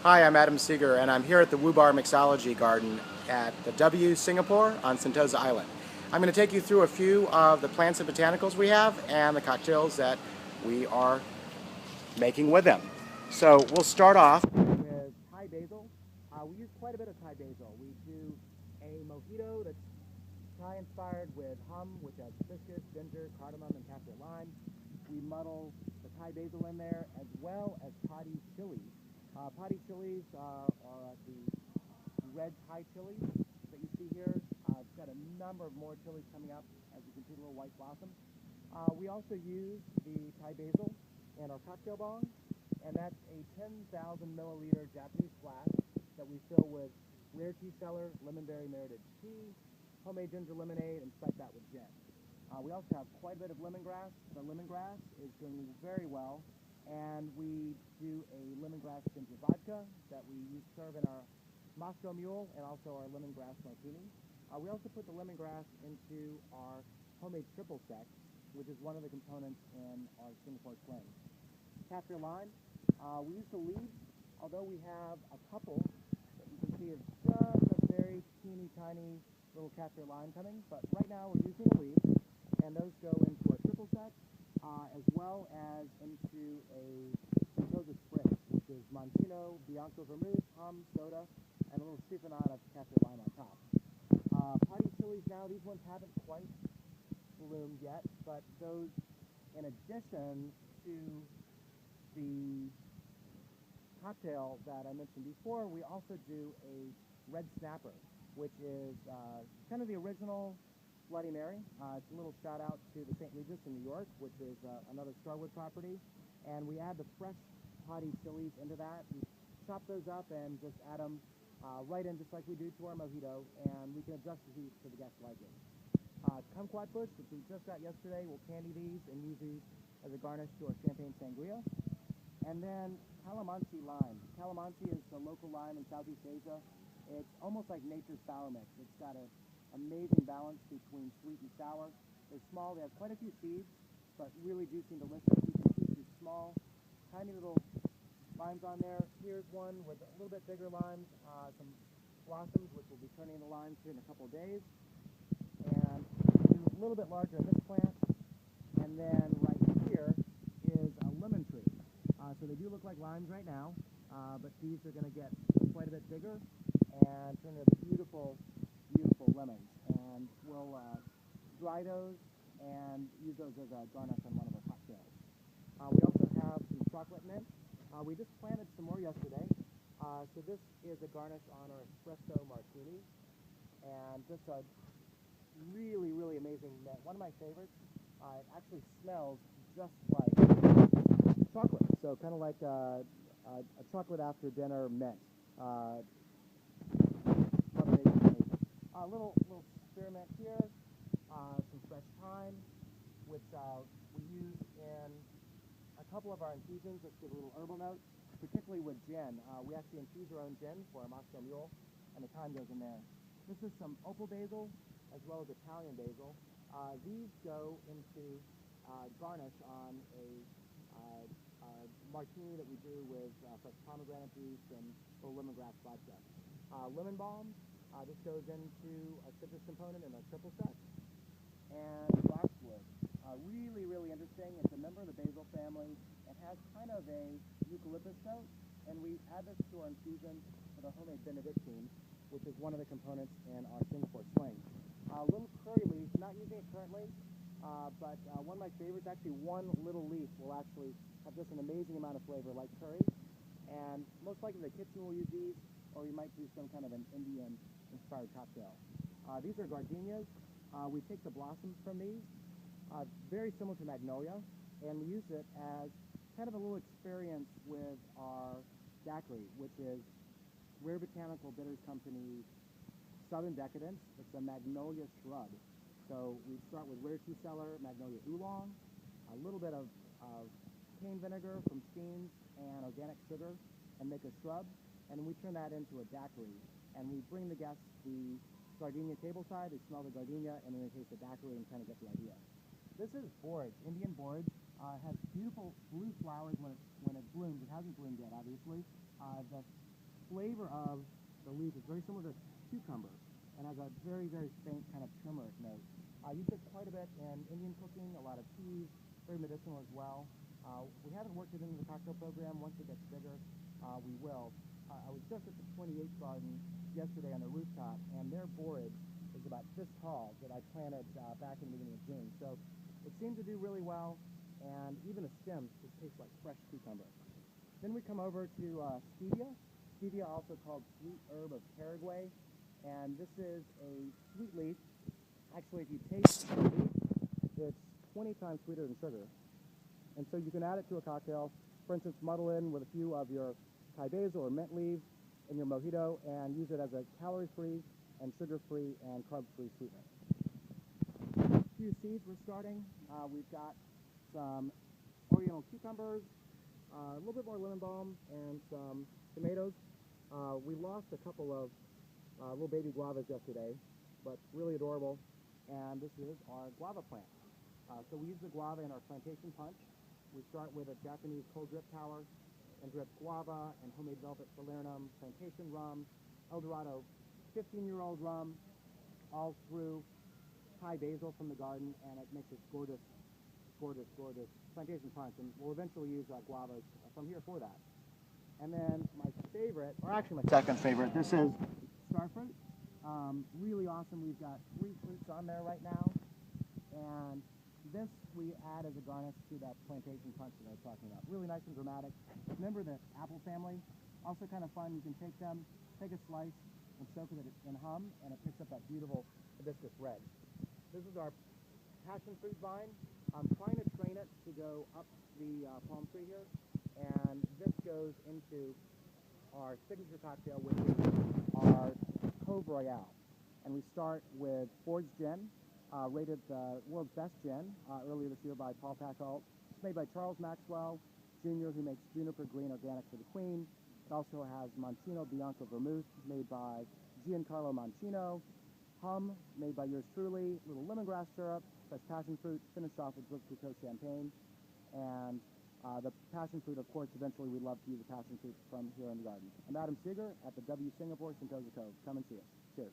Hi, I'm Adam Seger, and I'm here at the WOOBAR Mixology Garden at the W Singapore on Sentosa Island. I'm going to take you through a few of the plants and botanicals we have and the cocktails that we are making with them. So we'll start off with Thai basil. We use quite a bit of Thai basil. We do a mojito that's Thai inspired with hum, which has hibiscus, ginger, cardamom, and kaffir lime. We muddle the Thai basil in there as well as potty chilies. Potty chilies are the red Thai chilies that you see here. It's got a number of more chilies coming up, as you can see, little white blossoms. We also use the Thai basil in our cocktail bong, and that's a 10,000 milliliter Japanese flask that we fill with rare tea cellar, lemonberry meritage tea, homemade ginger lemonade, and spike that with gin. We also have quite a bit of lemongrass. The lemongrass is doing very well, and we do a lemongrass ginger vodka that we serve in our Moscow Mule and also our lemongrass martini. We also put the lemongrass into our homemade triple sec, which is one of the components in our Singapore sling. Kaffir lime, we use the leaves, although we have a couple that you can see is just a very teeny tiny little kaffir lime coming, but right now we're using the leaves, and those go into our triple sec, as well as into a Sentosa Spritz, which is Montino, Bianco Vermouth, hum, soda, and a little siphonade of kaffir lime on top. Potty chilies now, these ones haven't quite bloomed yet, but those, in addition to the cocktail that I mentioned before, we also do a red snapper, which is kind of the original Bloody Mary. It's a little shout out to the St. Regis in New York, which is another Starwood property. And we add the fresh potty chilies into that. We chop those up and just add them right in, just like we do to our mojito, and we can adjust the heat so the guests like it. Kumquat bush, which we just got yesterday, we'll candy these and use these as a garnish to our champagne sangria. And then calamansi lime. Calamansi is the local lime in Southeast Asia. It's almost like nature's sour mix. It's got an amazing balance between sweet and sour. They're small. They have quite a few seeds, but really juicy and delicious. You can see these small, tiny little limes on there. Here's one with a little bit bigger limes, some blossoms, which will be turning into limes here in a couple of days. And a little bit larger in this plant. And then right here is a lemon tree. So they do look like limes right now, but these are going to get quite a bit bigger and turn into beautiful, beautiful lemons. And we'll dry those and use those as a garnish on one of our cocktails. We also have some chocolate mint. We just planted some more yesterday. So this is a garnish on our espresso martini. And just a really, really amazing mint. One of my favorites. It actually smells just like chocolate. So kind of like a chocolate after dinner mint. A little spearmint here, some fresh thyme, which we use in a couple of our infusions. Let's give a little herbal note, particularly with gin. We actually infuse our own gin for our Moscow Mule, and the thyme goes in there. This is some opal basil as well as Italian basil. These go into garnish on a martini that we do with fresh pomegranate juice and a little lemongrass vodka. Lemon balm, this goes into a citrus component in our triple sec. And boxwood, really, really interesting. It's a member of the basil family. It has kind of a eucalyptus note, and we add this to our infusion with our homemade Benedictine, which is one of the components in our Singapore sling. Little curry leaf, not using it currently, but one of my favorites, actually one little leaf will actually have just an amazing amount of flavor like curry. And most likely the kitchen will use these, or we might do some kind of an Indian-inspired cocktail. These are gardenias. We take the blossoms from these, very similar to magnolia, and we use it as kind of a little experience with our daiquiri, which is Rare Botanical Bitters Company's Southern Decadence. It's a magnolia shrub. So we start with rare tea cellar, magnolia oolong, a little bit of cane vinegar from Steens and organic sugar, and make a shrub. And we turn that into a daiquiri. And we bring the guests the gardenia tableside. They smell the gardenia, and then they taste the daiquiri and kind of get the idea. This is borage, Indian borage. It has beautiful blue flowers when it blooms. It hasn't bloomed yet, obviously. The flavor of the leaf is very similar to cucumber and has a very, very faint kind of turmeric note. Use it quite a bit in Indian cooking, a lot of teas, very medicinal as well. We haven't worked it into the cocktail program. Once it gets bigger, we will. I was just at the 28th garden yesterday on the rooftop, and their borage is about this tall that I planted back in the beginning of June. So it seemed to do really well, and even the stems just taste like fresh cucumber. Then we come over to stevia. Stevia, also called sweet herb of Paraguay, and this is a sweet leaf. Actually, if you taste the leaf, it's 20 times sweeter than sugar. And so you can add it to a cocktail. For instance, muddle in with a few of your Thai basil or mint leaves in your mojito and use it as a calorie-free and sugar-free and carb-free sweetener. A few seeds we're starting. We've got some oriental cucumbers, a little bit more lemon balm, and some tomatoes. We lost a couple of little baby guavas yesterday, but really adorable. And this is our guava plant. So we use the guava in our plantation punch. We start with a Japanese cold drip tower and drip guava and homemade velvet falernum, plantation rum, Eldorado 15-year-old rum, all through Thai basil from the garden, and it makes this gorgeous, gorgeous, gorgeous plantation punch. And we'll eventually use guavas from here for that. And then my favorite, or actually my second favorite, this is starfruit. Really awesome. We've got 3 fruits on there right now, and this we add as a garnish to that plantation punch that I was talking about. Really nice and dramatic. Remember the apple family? Also kind of fun. You can take them, take a slice, and soak it in hum, and it picks up that beautiful hibiscus red. This is our passion fruit vine. I'm trying to train it to go up the palm tree here, and this goes into our signature cocktail, which is our Cove Royale. And we start with Forge Gin, rated the world's best gin earlier this year by Paul Pacult. It's made by Charles Maxwell Jr., who makes Juniper Green Organic for the Queen. It also has Mancino Bianco Vermouth, made by Giancarlo Mancino. Hum, made by yours truly. Little lemongrass syrup, fresh passion fruit, finished off with Coteau champagne. And the passion fruit, of course, eventually we'd love to use the passion fruit from here in the garden. I'm Adam Seger at the W Singapore Sentosa Cove. Come and see us. Cheers.